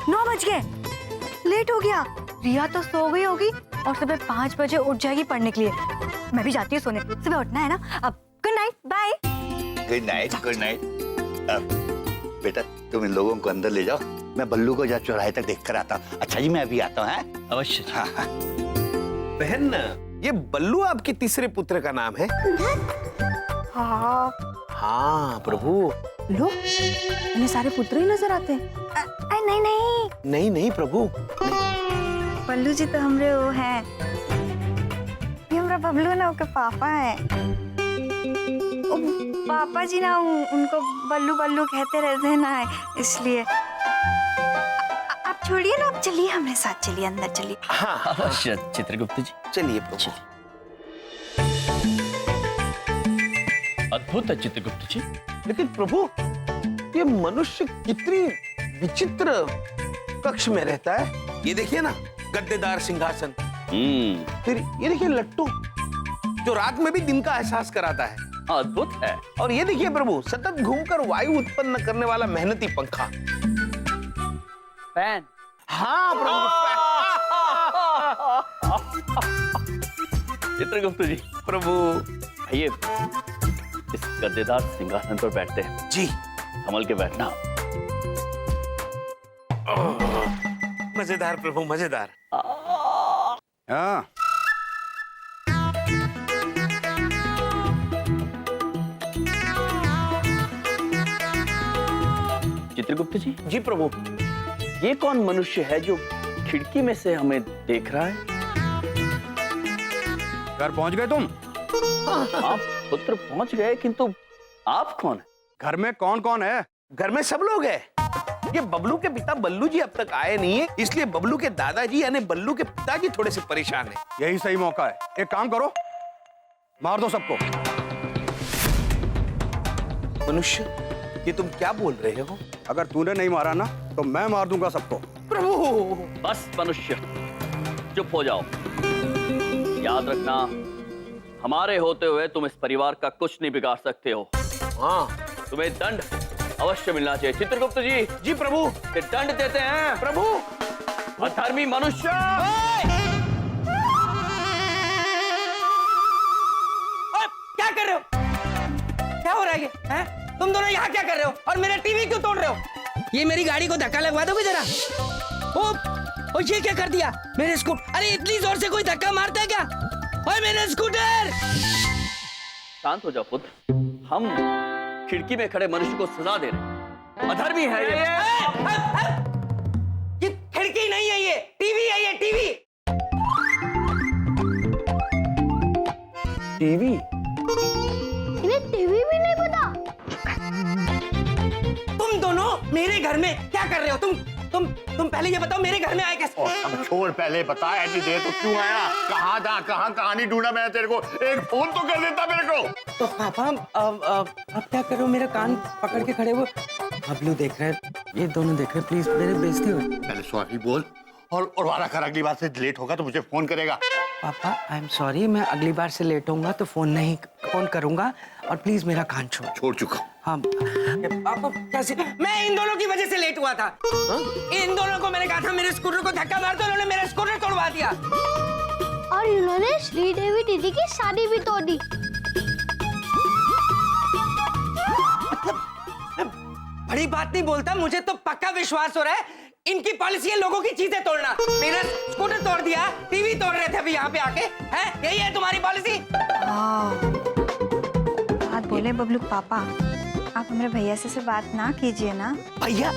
9 बज गए, लेट हो गया। रिया तो सो गई होगी और सुबह 5 बजे उठ जाएगी पढ़ने के लिए। मैं भी जाती हूँ सोने, सुबह उठना है ना। अब good night, bye. Good night, good night. बेटा तुम इन लोगों को अंदर ले जाओ, मैं बल्लू को जा चौराहे तक देख कर आता हूँ। अच्छा जी मैं अभी आता हूँ। अवश्य। हाँ हाँ। बहन, ये बल्लू आपके तीसरे पुत्र का नाम है? हाँ हाँ प्रभु। लो, इन्हें सारे पुत्र ही नजर आते हैं। नहीं नहीं नहीं नहीं प्रभु, बल्लू जी तो हमरे वो हैं, ये हमरा बबलू ना उनके पापा हैं। पापा जी ना उनको बल्लू बल्लू कहते रहते हैं ना, इसलिए। आप छोड़िए ना, आप चलिए हमारे साथ, चलिए अंदर चलिए। हाँ अवश्य चित्रगुप्त जी। चलिए प्रभु। अद्भुत है चित्रगुप्त जी। लेकिन प्रभु, ये मनुष्य कितनी विचित्र कक्ष में रहता है। ये देखिए ना, गद्देदार सिंहासन, फिर ये देखिए लट्टू जो रात में भी दिन का एहसास कराता है। अद्भुत है। और ये देखिए प्रभु, सतत घूमकर वायु उत्पन्न करने वाला मेहनती पंखा। फैन। हाँ प्रभु, चित्रगुप्त जी। प्रभु आइए इस गद्देदार सिंहासन पर बैठते हैं। जी संभल के बैठना। मजेदार प्रभु, मजेदार। हाँ चित्रगुप्त जी, जी प्रभु। ये कौन मनुष्य है जो खिड़की में से हमें देख रहा है? घर पहुंच गए तुम? आप पुत्र पहुंच गए, किंतु आप कौन है? घर में कौन कौन है? घर में सब लोग हैं। ये बबलू के पिता बल्लू जी अब तक आए नहीं है, इसलिए बबलू के दादाजी यानी बल्लू के पिताजी थोड़े से परेशान हैं। यही सही मौका है, एक काम करो, मार दो सबको। मनुष्य, ये तुम क्या बोल रहे हो? अगर तूने नहीं मारा ना तो मैं मार दूंगा सबको। प्रभु। बस मनुष्य, चुप हो जाओ। याद रखना, हमारे होते हुए तुम इस परिवार का कुछ नहीं बिगाड़ सकते हो। हाँ तुम्हें दंड अवश्य मिलना चाहिए। चित्रगुप्त जी। जी प्रभु। ये दंड देते हैं प्रभु। अधर्मी मनुष्य। क्या कर रहे हो? क्या हो रहा है ये? हैं? तुम दोनों यहाँ क्या कर रहे हो? और मेरा टीवी क्यों तोड़ रहे हो? ये मेरी गाड़ी को धक्का लगवा दोगे जरा? ओ ये क्या कर दिया? मेरे स्कूटर, अरे इतनी जोर से कोई धक्का मारता है क्या? ओए मेरा स्कूटर! शांत हो जाओ पुत्र, हम खिड़की में खड़े मनुष्य को सजा दे रहे हैं। अधर्मी है ये। ये खिड़की नहीं है, ये टीवी है, ये टीवी। टीवी? इन्हें टीवी भी नहीं पता। तुम दोनों मेरे घर में क्या कर रहे हो? तुम पहले ये बताओ, मेरे घर में आए कैसे? अब छोड़, पहले बता, ऐसी देर तो क्यों आया? कहाँ था, कहाँ कहानी ढूंढा मैंने तेरे को? एक फोन तो कर देता मेरे को। तो पापा अब क्या कर रहे हो? मेरा कान पकड़ के खड़े हो। बबलू देख रहे हैं, ये दोनों देख रहे हैं, प्लीज मेरे बेइज्जती हो। पहले सॉरी बोल और वादा कर, अगली बार से लेट होगा तो मुझे फोन करेगा। पापा आई एम सॉरी, मैं अगली बार से लेट होऊंगा तो फोन करूंगा, और प्लीज मेरा कान छोड़ चुका। हाँ पापा, कैसे? मैं इन दोनों की वजह से लेट हुआ था। इन दोनों को मैंने कहा था मेरे स्कूटर को धक्का मार दो, उन्होंने मेरा स्कूटर तोड़वा दिया। और इन्होंने श्रीदेवी दीदी की शादी भी तोड़ दी। बड़ी बात नहीं बोलता, मुझे तो पक्का विश्वास हो रहा है इनकी पॉलिसी है लोगों की चीजें तोड़ना। मेरा स्कूटर तोड़ दिया, टीवी तोड़ रहे थे अभी यहाँ पे आके, हैं? यही है तुम्हारी पॉलिसी? बात बोले बबलू पापा, आप हमारे भैया से बात ना कीजिए ना। भैया?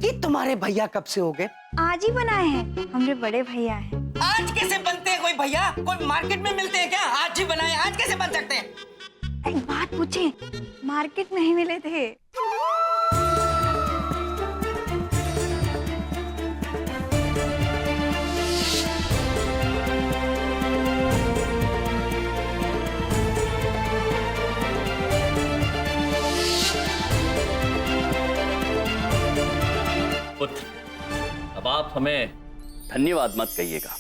ये तुम्हारे भैया कब से हो गए? आज ही बनाए हैं, हमारे बड़े भैया हैं। आज कैसे बनते हैं कोई भैया? कोई मार्केट में मिलते हैं क्या? आज ही बनाए, आज कैसे बन सकते हैं? एक बात पूछे, मार्केट में ही मिले थे। पुत्र, अब आप हमें धन्यवाद मत कहिएगा।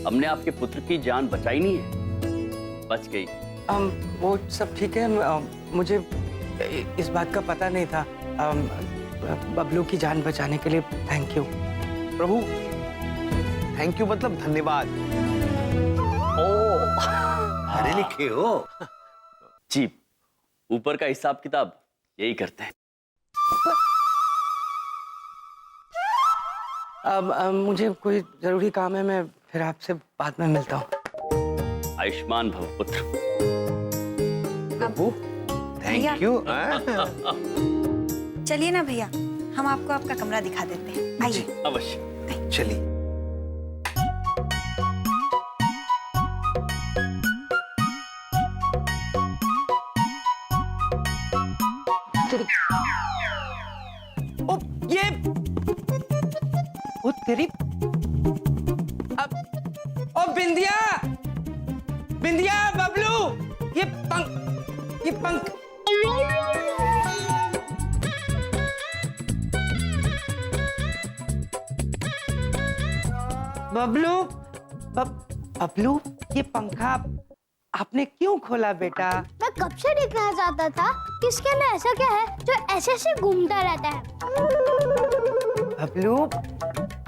हमने आपके पुत्र की जान बचाई नहीं है, बच गई। वो सब ठीक है, मुझे इस बात का पता नहीं था। बबलू की जान बचाने के लिए thank you. Prabhu thank you मतलब धन्यवाद। पढ़े लिखे हो? जी, ऊपर का हिसाब किताब यही करते हैं। अब मुझे कोई जरूरी काम है, मैं फिर आपसे बाद में मिलता हूँ। आयुष्मान भव पुत्र। प्रभु थैंक यू। चलिए ना भैया, हम आपको आपका कमरा दिखा देते हैं, आइए। अवश्य। चलिए। ओ ये ओ तेरी अब ओ बिंदिया, बिंदिया, बबलू, ये पंख बबलू, बबलू, ये पंखा आपने क्यों खोला बेटा? मैं कब से देखना चाहता था कि इसके अंदर ऐसा क्या है जो ऐसे ऐसे घूमता रहता है। बबलू,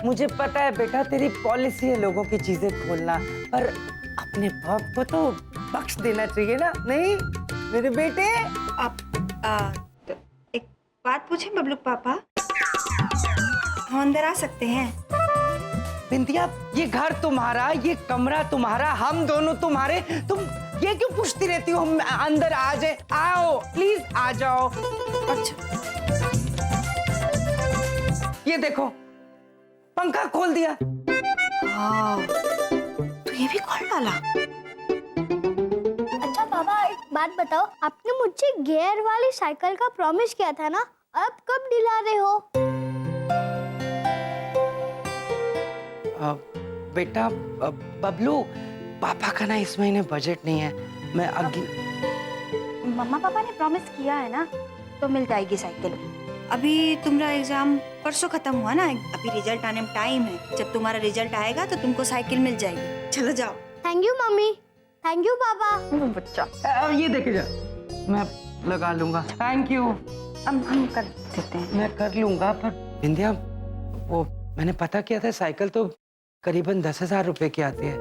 मुझे पता है बेटा तेरी पॉलिसी है लोगों की चीजें खोलना, पर अपने बाप को तो बख्श देना चाहिए ना, नहीं मेरे बेटे? तो एक बात पूछे बबलू पापा, हम अंदर आ सकते हैं? बिंदिया, ये घर तुम्हारा, ये कमरा तुम्हारा, हम दोनों तुम्हारे, तुम ये क्यों पूछती रहती हो? हम अंदर आ जाए? आओ प्लीज आ जाओ। अच्छा, ये देखो पंखा खोल दिया। तो ये भी खोल डाला। अच्छा पापा, एक बात बताओ, आपने मुझे गियर वाली साइकिल का प्रॉमिस किया था ना, अब कब दिला रहे हो? बेटा बबलू, पापा का ना इस महीने बजट नहीं है, मैं अगली। मम्मा पापा ने प्रॉमिस किया है ना, तो मिल जाएगी साइकिल। अभी तुम्हारा एग्जाम परसों खत्म हुआ ना, अभी रिजल्ट आने में टाइम है। जब तुम्हारा रिजल्ट आएगा तो तुमको साइकिल मिल जाएगी। चलो जाओ। Thank you mummy, thank you पापा। बच्चा, ये देखे जा, मैं लगा लूंगा। Thank you. हम कर देते हैं। मैं कर लूंगा, पर बिंदिया, वो मैंने पता किया था, साइकिल तो करीबन 10,000 रुपए की आती है,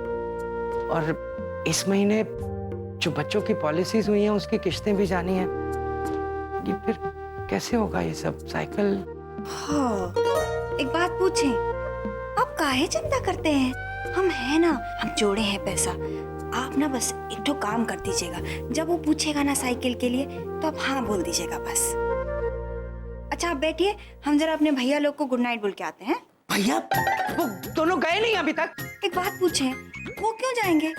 और इस महीने जो बच्चों की पॉलिसीज हुई हैं उसकी किस्तें भी जानी है। ये फिर कैसे होगा ये सब? साइकिल। हाँ, एक बात पूछें, आप काहे चिंता करते हैं? हम हैं ना, हम जोड़े हैं पैसा। आप ना बस एक ठो काम कर दीजिएगा, जब वो पूछेगा ना साइकिल के लिए तो आप हाँ बोल दीजिएगा बस। अच्छा आप बैठिए, हम जरा अपने भैया लोग को गुड नाइट बोल के आते हैं। भैया, वो दोनों गए नहीं अभी तक? एक बात पूछें, वो क्यों जाएंगे?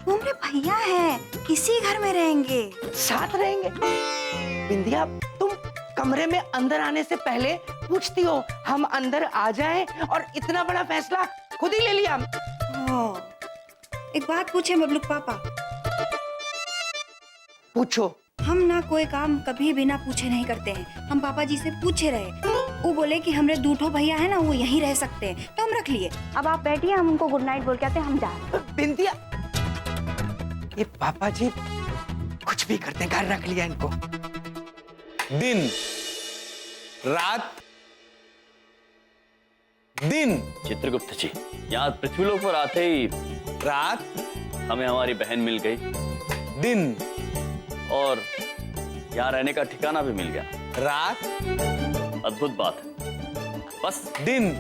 वो मेरे भैया हैं, इसी घर में रहेंगे। साथ रहेंगे? बिंदिया, तुम कमरे में अंदर आने से पहले पूछती हो हम अंदर आ जाएं, और इतना बड़ा फैसला खुद ही ले लिया। एक बात पूछें बबलू पापा। पूछो। हम ना कोई काम कभी बिना पूछे नहीं करते हैं। हम पापा जी से पूछे रहे, वो बोले कि हमरे दूठो भैया है ना, वो यहीं रह सकते हैं, तो हम रख लिए। अब आप बैठिए, हम उनको गुड नाइट बोल के आते हैं, हम जा रहे हैं। बिंदिया, ये पापा जी कुछ भी करते हैं, घर रख लिया इनको। दिन रात दिन। चित्रगुप्त जी, यहाँ पृथ्वीलोक पर आते ही रात, हमें हमारी बहन मिल गई, दिन, और यहाँ रहने का ठिकाना भी मिल गया। रात, अद्भुत बात है। बस दिन,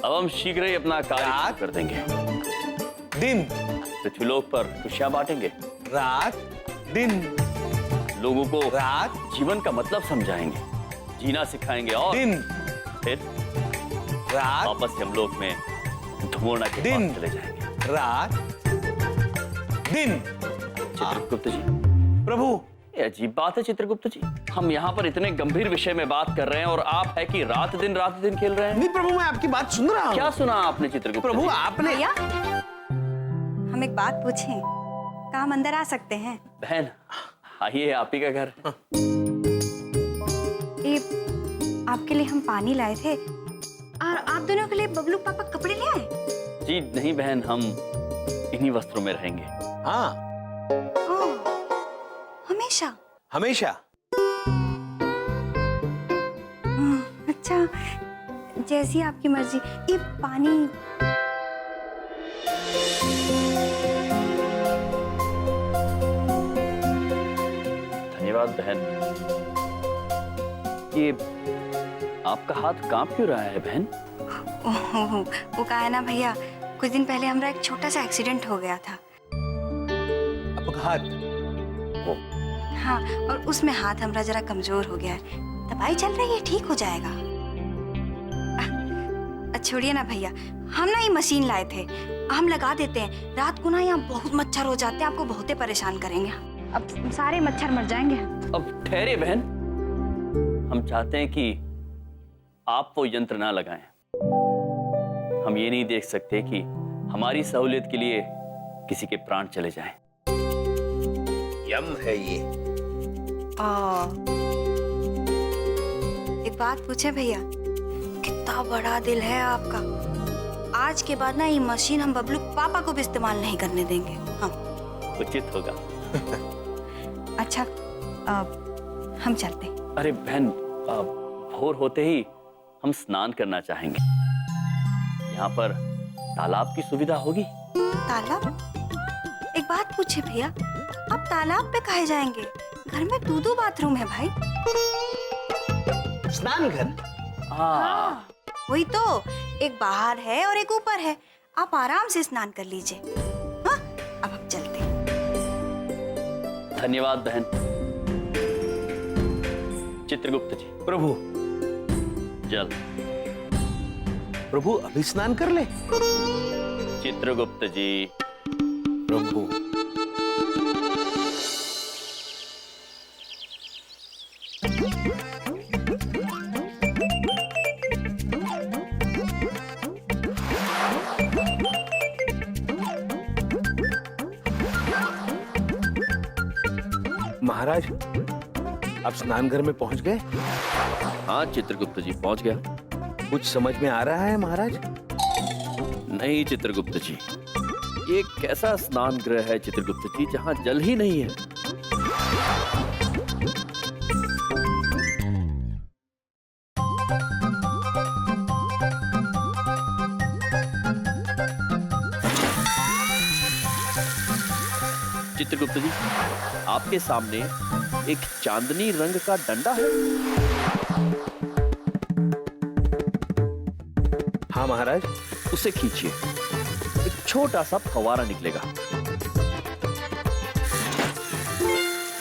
अब हम शीघ्र ही अपना कार्य शुरू कर देंगे। दिन, पृथ्वीलोक पर खुशियां बांटेंगे, रात, दिन, लोगों को रात, जीवन का मतलब समझाएंगे, जीना सिखाएंगे, और दिन, फिर रात, वापस यमलोक में धुमोना के दिन, पास चले जाएंगे। रात, दिन। चित्रगुप्त जी, प्रभु, ये अजीब बात है चित्रगुप्त जी, हम यहाँ पर इतने गंभीर विषय में बात कर रहे हैं और आप है कि रात दिन खेल रहे हैं। नहीं प्रभु, मैं आपकी बात सुन रहा हूँ। क्या सुना आपने चित्रगुप्त प्रभु जी? आपने। भैया, हम एक बात पूछें, काम अंदर आ सकते हैं? बहन आइए, आप ही का घर। ये आपके लिए हम पानी लाए थे, और आप दोनों के लिए बबलू पापा कपड़े ले आए। जी नहीं बहन, हम इन्हीं वस्त्रों में रहेंगे। हाँ, हमेशा? हमेशा। अच्छा, जैसी आपकी मर्जी। ये पानी। धन्यवाद बहन। ये आपका हाथ कांप क्यों रहा है बहन? वो कहा है ना भैया, कुछ दिन पहले हमारा एक छोटा सा एक्सीडेंट हो गया था। अपघात? हाँ, और उसमें हाथ हमारा जरा कमजोर हो गया है। दवाई चल रही है, ठीक हो जाएगा। छोड़िए ना भैया, हम ना ये मशीन लाए थे, हम लगा देते हैं। रात को ना यहाँ बहुत मच्छर हो जाते हैं, आपको बहुत ही परेशान करेंगे। अब सारे मच्छर मर जाएंगे। अब ठहरे बहन, हम चाहते हैं कि आप वो यंत्र ना लगाएं। हम ये नहीं देख सकते कि हमारी सहूलियत के लिए किसी के प्राण चले जाएं। यम है ये। एक बात पूछे भैया, कितना बड़ा दिल है आपका। आज के बाद ना ये मशीन हम बबलू पापा को भी इस्तेमाल नहीं करने देंगे। हाँ, उचित होगा। अच्छा, हम चलते हैं। अरे बहन, भोर होते ही हम स्नान करना चाहेंगे। यहाँ पर तालाब की सुविधा होगी? तालाब? एक बात पूछे भैया, आप तालाब पे काहे जाएंगे? घर में 2-2 बाथरूम है भाई। स्नान घर? हाँ, वही तो, एक बाहर है और एक ऊपर है। आप आराम से स्नान कर लीजिए। हाँ, अब हम चलते हैं। धन्यवाद बहन। चित्रगुप्त जी। प्रभु। जल। प्रभु अभी स्नान कर ले। चित्रगुप्त जी। प्रभु। महाराज, आप स्नान घर में पहुंच गए? हाँ चित्रगुप्त जी, पहुंच गया। कुछ समझ में आ रहा है महाराज? नहीं चित्रगुप्त जी, ये कैसा स्नान गृह है चित्रगुप्त जी जहां जल ही नहीं है। चित्रगुप्त जी, आपके सामने एक चांदनी रंग का डंडा है। हाँ महाराज। उसे खींचिए, एक छोटा सा फव्वारा निकलेगा।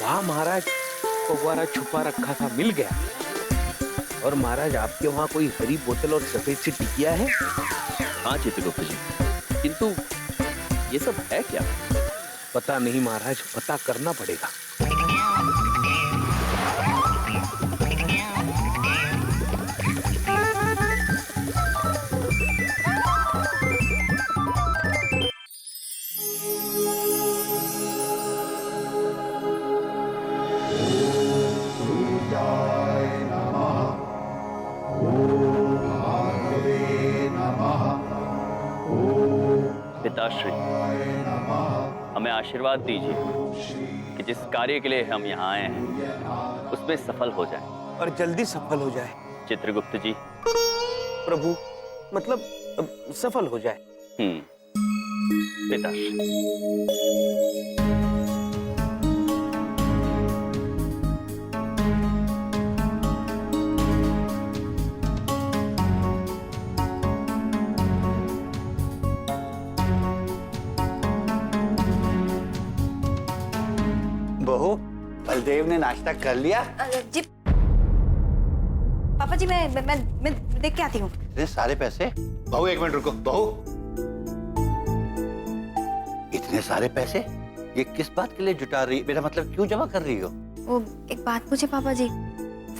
वाह महाराज, फव्वारा छुपा रखा था, मिल गया। और महाराज, आपके वहाँ कोई हरी बोतल और सफेद सी टिकिया है? हाँ चित्रगुप्त जी, किंतु ये सब है क्या? पता नहीं महाराज, पता करना पड़ेगा। पिताश्री, हमें आशीर्वाद दीजिए कि जिस कार्य के लिए हम यहाँ आए हैं उसमें सफल हो जाए। और जल्दी सफल हो जाए। चित्रगुप्त जी। प्रभु, मतलब सफल हो जाए। पिताश्री। बहू, बलदेव ने नाश्ता कर लिया? जी पापा जी, मैं देख के आती हूँ। इतने सारे पैसे? बहू एक मिनट रुको। बहू, इतने सारे पैसे ये किस बात के लिए जुटा रही? मेरा मतलब क्यों जमा कर रही हो? वो एक बात पूछे पापा जी,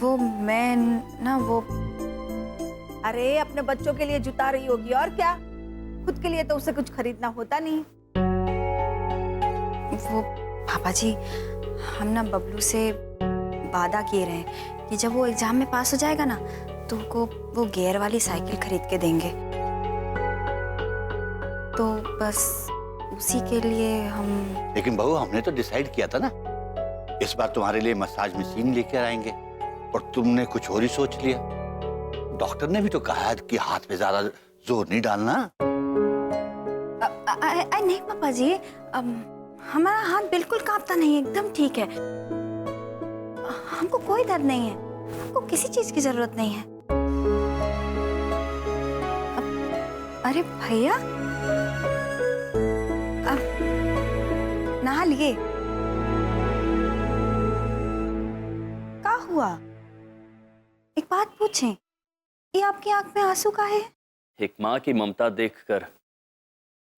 वो मैं ना वो अरे अपने बच्चों के लिए जुटा रही होगी, और क्या? खुद के लिए तो उसे कुछ खरीदना होता नहीं। वो पापा जी, हम ना बबलू से वादा किए रहे कि जब वो एग्जाम में पास हो जाएगा ना तो वो गियर वाली साइकिल खरीद के देंगे। तो बस उसी के लिए हम। लेकिन बहू, हमने तो डिसाइड किया था ना, इस बार तुम्हारे लिए मसाज मशीन लेकर आएंगे, और तुमने कुछ और ही सोच लिया। डॉक्टर ने भी तो कहा है कि हाथ पे ज्यादा जोर नहीं डालना। नहीं पापा जी, हमारा हाथ बिल्कुल कांपता नहीं है, एकदम ठीक है। हमको कोई दर्द नहीं है, हमको किसी चीज की जरूरत नहीं है। अरे भैया, नहा लिए? क्या हुआ? एक बात पूछें, ये आपकी आंख में आंसू का है? एक माँ की ममता देखकर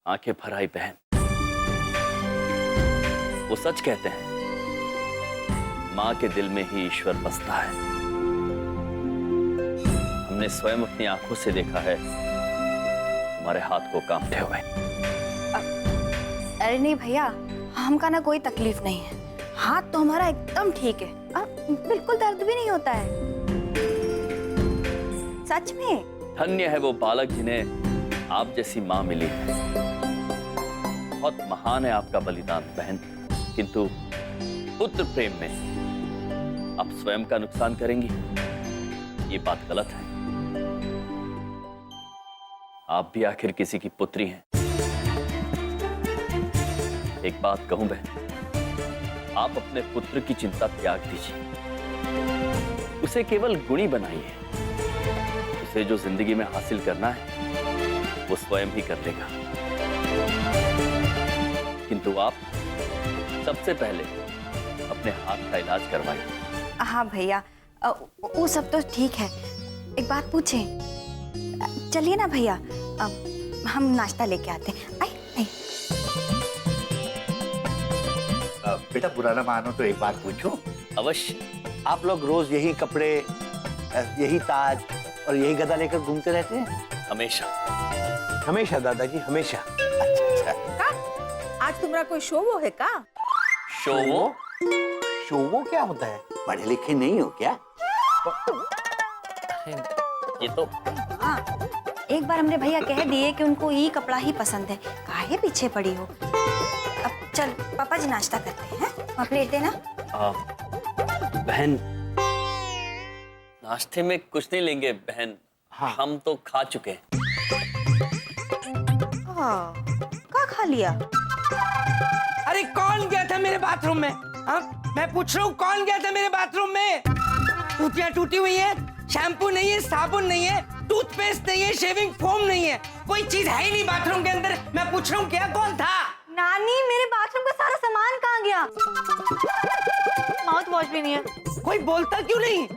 आंखें भर आई बहन। वो सच कहते हैं, माँ के दिल में ही ईश्वर बसता है। हमने स्वयं अपनी आंखों से देखा है हमारे हाथ को कांपते हुए। अरे नहीं भैया, हमका ना कोई तकलीफ नहीं है, हाथ तो हमारा एकदम ठीक है, बिल्कुल दर्द भी नहीं होता है। सच में। धन्य है वो बालक जिन्हें आप जैसी माँ मिली है। बहुत महान है आपका बलिदान बहन, किंतु पुत्र प्रेम में आप स्वयं का नुकसान करेंगी, ये बात गलत है। आप भी आखिर किसी की पुत्री हैं। एक बात कहूं बहन, आप अपने पुत्र की चिंता त्याग दीजिए, उसे केवल गुणी बनाइए। उसे जो जिंदगी में हासिल करना है वो स्वयं ही कर लेगा, किंतु आप सबसे पहले अपने हाथ का इलाज करवाइए। हाँ भैया, वो सब तो ठीक है। एक बात पूछें? चलिए ना भैया, हम नाश्ता लेके आते हैं। आई आई। बेटा पुराना मानो तो एक बात पूछूं? अवश्य। आप लोग रोज यही कपड़े, यही ताज और यही गदा लेकर घूमते रहते हैं? हमेशा हमेशा दादाजी, हमेशा। का? आज तुम्हारा कोई शो वो है का? शो वो? शो वो क्या होता है? पढ़े लिखे नहीं हो क्या? ये तो हाँ, एक बार हमने भैया कह दिए कि उनको ये कपड़ा ही पसंद है, काहे पीछे पड़ी हो। अब चल पापा जी नाश्ता करते हैं, वहाँ प्लेट देना। बहन, नाश्ते में कुछ नहीं लेंगे बहन। हाँ। हम तो खा चुके हैं। हाँ, क्या खा लिया? अरे कौन गया था मेरे बाथरूम में? हाँ, मैं पूछ रहा हूँ, कौन गया था मेरे बाथरूम में? टूटियां टूटी हुई है, शैम्पू नहीं है, साबुन नहीं है, टूथपेस्ट नहीं है, शेविंग फोम नहीं है, कोई चीज है ही नहीं बाथरूम के अंदर। मैं पूछ रहा हूँ क्या कौन था? नानी, मेरे बाथरूम का सारा सामान कहाँ गया? माउथ वॉश भी नहीं है। कोई बोलता क्यों नहीं?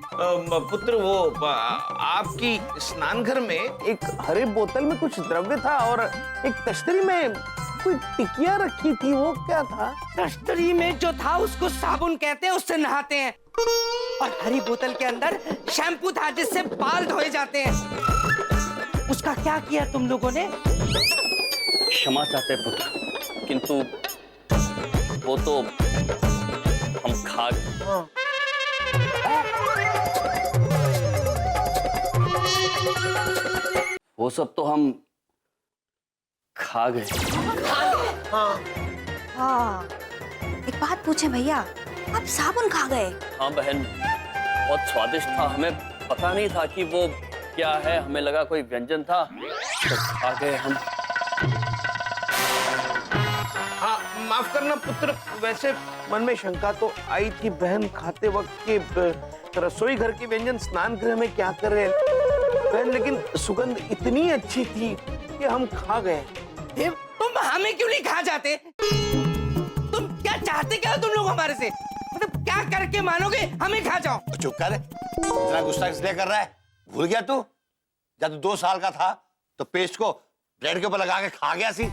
पुत्र, वो आपकी स्नान घर में एक हरे बोतल में कुछ द्रव्य था और एक तश्तरी में कोई टिकिया रखी थी, वो क्या था? तश्तरी में जो था उसको साबुन कहते हैं, उससे नहाते हैं। और हरी बोतल के अंदर शैम्पू था जिससे बाल धोए जाते हैं। उसका क्या किया तुम लोगों ने? क्षमा चाहते हैं पुत्र, किंतु वो तो हम खा गए। वो सब तो हम खा गए। हाँ, एक बात पूछे भैया, आप साबुन खा गए? हाँ बहन, बहुत स्वादिष्ट था, हमें पता नहीं था कि वो क्या है, हमें लगा कोई व्यंजन था, तो खा गए हम। हाँ, माफ करना पुत्र, वैसे मन में शंका तो आई थी बहन खाते वक्त कि रसोई घर के व्यंजन स्नान गृह में क्या कर रहे हैं बहन, लेकिन सुगंध इतनी अच्छी थी कि हम खा गए। तुम हमें क्यों नहीं खा जाते? तुम क्या चाहते क्या हो तुम लोग हमारे से? मतलब क्या करके मानोगे हमें खा जाओ? चुप कर, इतना गुस्सा इसलिए कर रहा है? भूल गया तू? जब 2 साल का था तो पेस्ट को ब्रेड के ऊपर लगा के खा गया सी।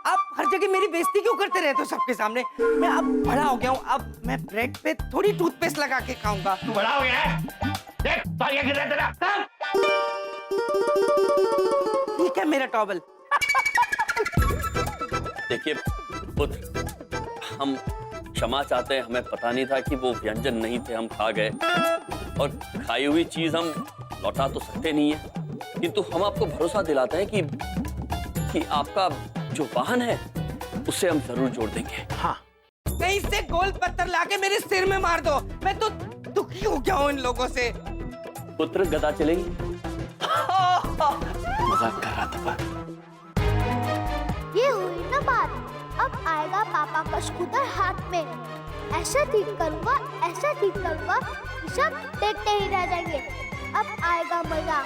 आप हर जगह मेरी बेइज्जती क्यों करते रहते हो सबके सामने? मैं अब बड़ा हो गया हूँ, अब मैं ब्रेड पे थोड़ी टूथपेस्ट लगा के खाऊंगा। तू बड़ा हो गया है? देख तालियां गिर रहा है तेरा। ठीक है मेरा टॉवल। देखिए पुत्र, हम क्षमा चाहते हैं, हमें पता नहीं था कि वो व्यंजन नहीं थे, हम खा गए। और खाई हुई चीज हम लौटा तो सकते नहीं है, किंतु हम आपको भरोसा दिलाते हैं कि आपका जो वाहन है उससे हम जरूर जोड़ देंगे। हाँ, कहीं कहीं से गोल पत्थर लाके मेरे सिर में मार दो, मैं तो दुखी हो गया हूँ इन लोगों से। पुत्र गदा चलेगी। मजाक कर रहा था। ये हुई ना बात। अब आएगा पापा का स्कूटर हाथ में। ऐसा ठीक करूंगा, ऐसा ठीक करूंगा कि सब देखते ही रह जाएंगे। अब आएगा मजा।